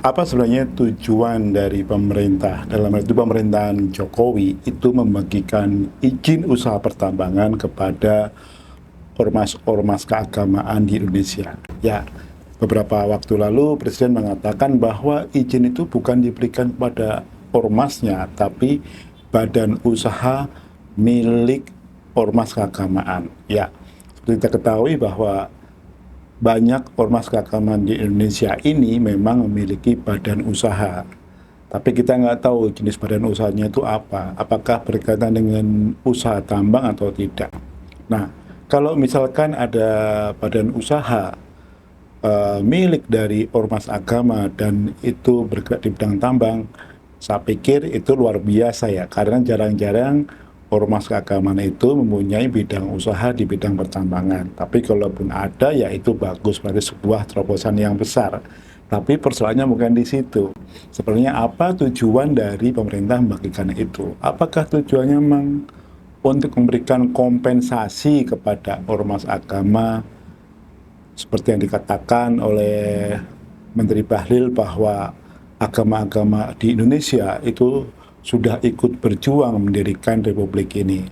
Apa sebenarnya tujuan dari pemerintah, dalam hal itu pemerintahan Jokowi, itu membagikan izin usaha pertambangan kepada ormas-ormas keagamaan di Indonesia? Ya, beberapa waktu lalu Presiden mengatakan bahwa izin itu bukan diberikan kepada ormasnya, tapi badan usaha milik ormas keagamaan. Ya, seperti kita ketahui bahwa banyak ormas keagamaan di Indonesia ini memang memiliki badan usaha. Tapi kita nggak tahu jenis badan usahanya itu apa. Apakah berkaitan dengan usaha tambang atau tidak. Nah, kalau misalkan ada badan usaha milik dari ormas agama dan itu bergerak di bidang tambang, saya pikir itu luar biasa ya. Karena jarang-jarang ormas keagamaan itu mempunyai bidang usaha di bidang pertambangan. Tapi kalaupun ada, ya itu bagus, berarti sebuah terobosan yang besar. Tapi persoalannya bukan di situ. Sebenarnya apa tujuan dari pemerintah membagikan itu? Apakah tujuannya memang untuk memberikan kompensasi kepada ormas agama, seperti yang dikatakan oleh Menteri Bahlil bahwa agama-agama di Indonesia itu sudah ikut berjuang mendirikan republik ini.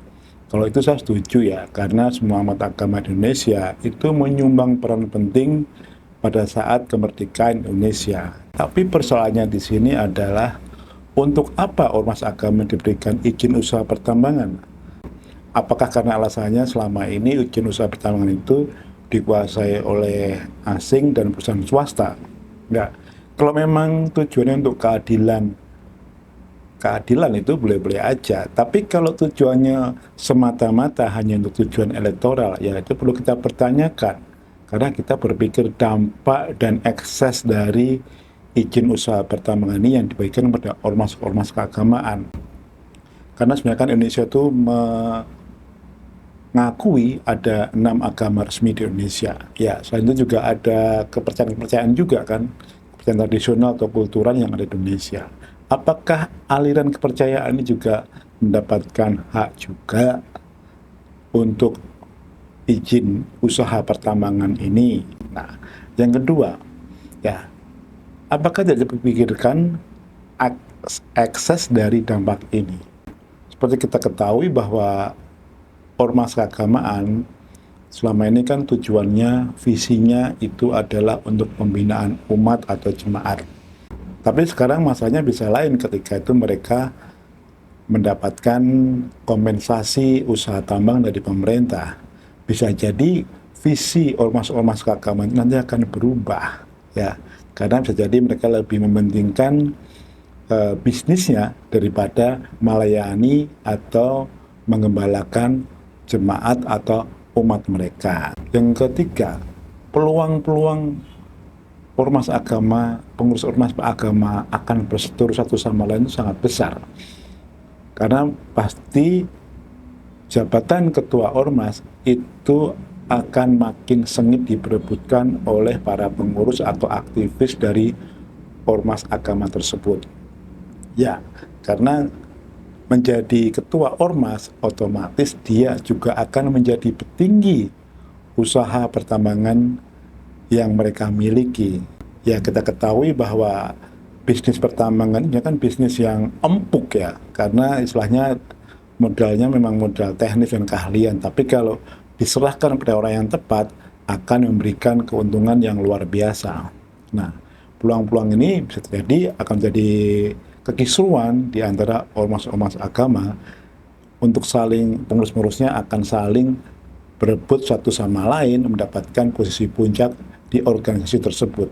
Kalau itu saya setuju ya, karena semua umat agama di Indonesia itu menyumbang peran penting pada saat kemerdekaan Indonesia. Tapi persoalannya di sini adalah untuk apa ormas agama diberikan izin usaha pertambangan? Apakah karena alasannya selama ini izin usaha pertambangan itu dikuasai oleh asing dan perusahaan swasta? Enggak. Kalau memang tujuannya untuk keadilan itu boleh-boleh aja. Tapi kalau tujuannya semata-mata hanya untuk tujuan elektoral, ya itu perlu kita pertanyakan. Karena kita berpikir dampak dan ekses dari izin usaha pertambangan ini yang diberikan kepada ormas-ormas keagamaan. Karena sebenarnya kan Indonesia itu mengakui ada 6 agama resmi di Indonesia. Ya, selain itu juga ada kepercayaan-kepercayaan juga kan, kepercayaan tradisional atau kultural yang ada di Indonesia. Apakah aliran kepercayaan ini juga mendapatkan hak juga untuk izin usaha pertambangan ini? Nah, yang kedua, ya, apakah tidak dipikirkan ekses dari dampak ini? Seperti kita ketahui bahwa ormas keagamaan selama ini kan tujuannya, visinya itu adalah untuk pembinaan umat atau jemaat. Tapi sekarang masalahnya bisa lain ketika itu mereka mendapatkan kompensasi usaha tambang dari pemerintah. Bisa jadi visi ormas-ormas keagamaan nanti akan berubah, ya, karena bisa jadi mereka lebih mementingkan bisnisnya daripada melayani atau mengembalakan jemaat atau umat mereka. Yang ketiga, peluang-peluang ormas agama, pengurus ormas agama akan berseteru satu sama lain itu sangat besar. Karena pasti jabatan ketua ormas itu akan makin sengit diperebutkan oleh para pengurus atau aktivis dari ormas agama tersebut. Ya, karena menjadi ketua ormas, otomatis dia juga akan menjadi petinggi usaha pertambangan yang mereka miliki. Ya, kita ketahui bahwa bisnis pertambangan ini kan bisnis yang empuk ya, karena istilahnya modalnya memang modal teknis dan keahlian, tapi kalau diserahkan pada orang yang tepat, akan memberikan keuntungan yang luar biasa. Nah, peluang-peluang ini bisa terjadi, akan jadi kekisruan di antara ormas-ormas agama untuk saling, pengurus-pengurusnya akan saling berebut satu sama lain mendapatkan posisi puncak di organisasi tersebut.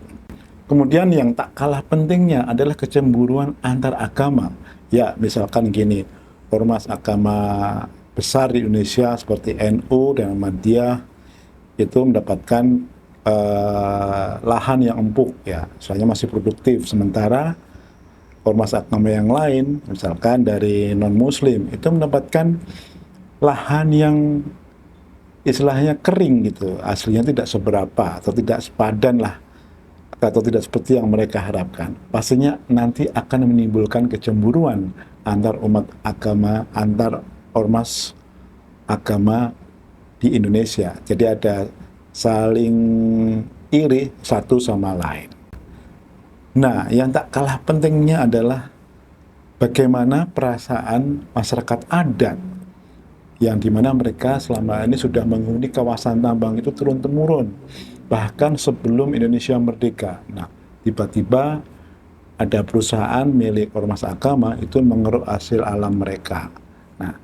Kemudian yang tak kalah pentingnya adalah kecemburuan antar agama. Ya, misalkan gini, ormas agama besar di Indonesia seperti NU dan Ahmadiyah itu mendapatkan lahan yang empuk, ya, soalnya masih produktif, sementara ormas agama yang lain, misalkan dari non-muslim, itu mendapatkan lahan yang istilahnya kering gitu, aslinya tidak seberapa atau tidak sepadan lah, atau tidak seperti yang mereka harapkan. Pastinya nanti akan menimbulkan kecemburuan antar umat agama, antar ormas agama di Indonesia. Jadi ada saling iri satu sama lain. Nah, yang tak kalah pentingnya adalah bagaimana perasaan masyarakat adat yang dimana mereka selama ini sudah menghuni kawasan tambang itu turun-temurun, bahkan sebelum Indonesia merdeka. Nah, tiba-tiba ada perusahaan milik ormas agama itu mengeruk hasil alam mereka. Nah,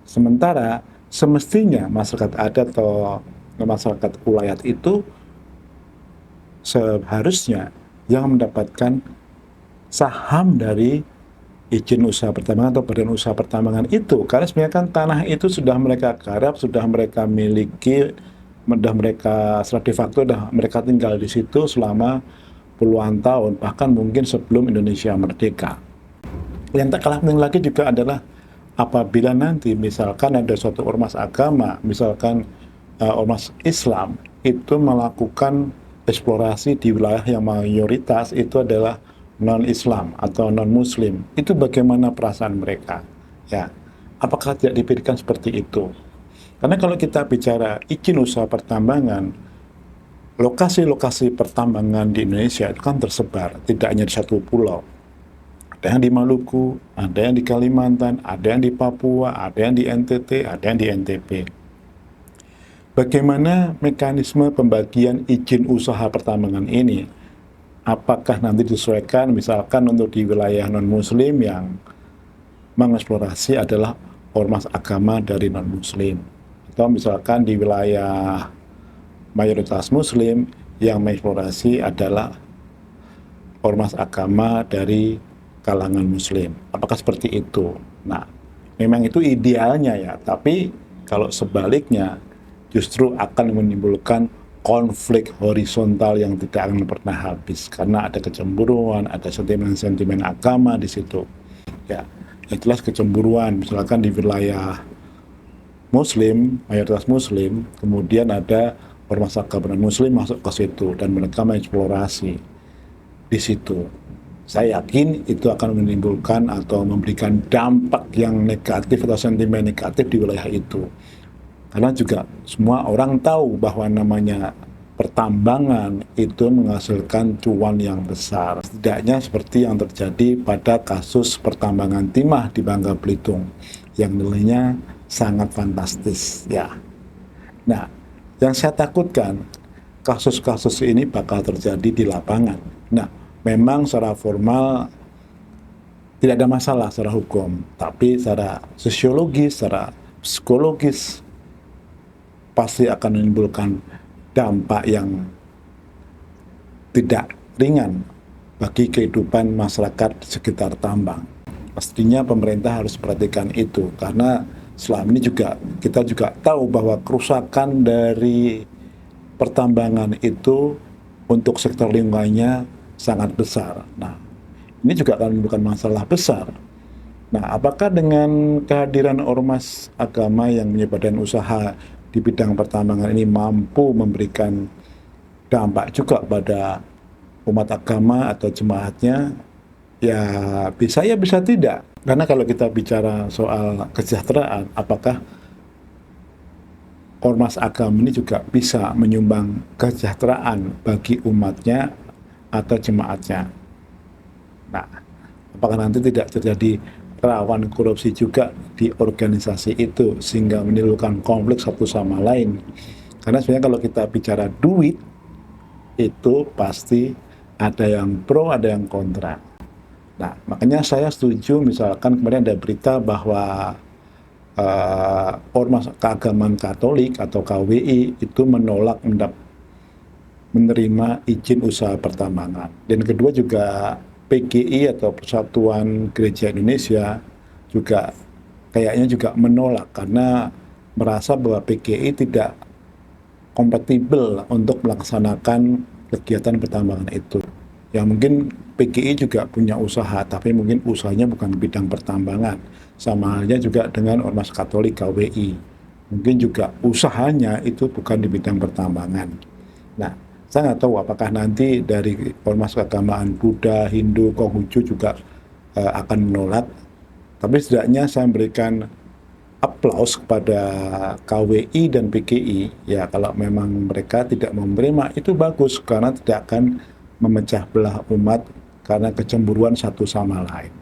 sementara semestinya masyarakat adat atau masyarakat ulayat itu seharusnya yang mendapatkan saham dari izin usaha pertambangan atau badan usaha pertambangan itu, karena sebenarnya kan tanah itu sudah mereka garap, sudah mereka miliki, sudah mereka secara de facto sudah mereka tinggal di situ selama puluhan tahun, bahkan mungkin sebelum Indonesia merdeka. Yang tak kalah penting lagi juga adalah apabila nanti misalkan ada suatu ormas agama, misalkan ormas Islam itu melakukan eksplorasi di wilayah yang mayoritas itu adalah non-Islam atau non-Muslim, itu bagaimana perasaan mereka? Ya, apakah tidak dipikirkan seperti itu? Karena kalau kita bicara izin usaha pertambangan, lokasi-lokasi pertambangan di Indonesia itu kan tersebar, tidak hanya di satu pulau. Ada yang di Maluku, ada yang di Kalimantan, ada yang di Papua, ada yang di NTT, ada yang di NTB. Bagaimana mekanisme pembagian izin usaha pertambangan ini? Apakah nanti disesuaikan misalkan untuk di wilayah non-Muslim yang mengeksplorasi adalah ormas agama dari non-Muslim? Atau misalkan di wilayah mayoritas Muslim yang mengeksplorasi adalah ormas agama dari kalangan Muslim. Apakah seperti itu? Nah, memang itu idealnya ya, tapi kalau sebaliknya justru akan menimbulkan konflik horizontal yang tidak akan pernah habis karena ada kecemburuan, ada sentimen-sentimen agama di situ. Ya, yang jelas kecemburuan, misalkan di wilayah Muslim, mayoritas Muslim, kemudian ada ormas agama Muslim masuk ke situ dan mereka mengeksplorasi di situ. Saya yakin itu akan menimbulkan atau memberikan dampak yang negatif atau sentimen negatif di wilayah itu. Karena juga semua orang tahu bahwa namanya pertambangan itu menghasilkan cuan yang besar. Setidaknya seperti yang terjadi pada kasus pertambangan timah di Bangka Belitung yang nilainya sangat fantastis ya. Nah, yang saya takutkan kasus-kasus ini bakal terjadi di lapangan. Nah, memang secara formal tidak ada masalah secara hukum, tapi secara sosiologis, secara psikologis pasti akan menimbulkan dampak yang tidak ringan bagi kehidupan masyarakat di sekitar tambang. Pastinya pemerintah harus perhatikan itu, karena selama ini kita juga tahu bahwa kerusakan dari pertambangan itu untuk sektor lingkungannya sangat besar. Nah, ini juga akan menimbulkan masalah besar. Nah, apakah dengan kehadiran ormas agama yang punya badan usaha di bidang pertambangan ini mampu memberikan dampak juga pada umat agama atau jemaatnya? Ya, bisa ya, bisa tidak. Karena kalau kita bicara soal kesejahteraan, apakah ormas agama ini juga bisa menyumbang kesejahteraan bagi umatnya atau jemaatnya? Nah, apakah nanti tidak terjadi rawan korupsi juga di organisasi itu sehingga menimbulkan konflik satu sama lain? Karena sebenarnya kalau kita bicara duit itu pasti ada yang pro, ada yang kontra. Nah, makanya saya setuju misalkan kemarin ada berita bahwa ormas keagamaan Katolik atau KWI itu menolak menerima izin usaha pertambangan. Dan kedua juga PGI atau Persatuan Gereja Indonesia juga kayaknya juga menolak karena merasa bahwa PGI tidak kompatibel untuk melaksanakan kegiatan pertambangan itu. Ya mungkin PGI juga punya usaha, tapi mungkin usahanya bukan bidang pertambangan. Sama halnya juga dengan ormas Katolik KWI. Mungkin juga usahanya itu bukan di bidang pertambangan. Nah, saya nggak tahu apakah nanti dari ormas keagamaan Buddha, Hindu, Konghucu juga akan menolak. Tapi setidaknya saya memberikan aplaus kepada KWI dan PGI. Ya, kalau memang mereka tidak menerima itu bagus karena tidak akan memecah belah umat karena kecemburuan satu sama lain.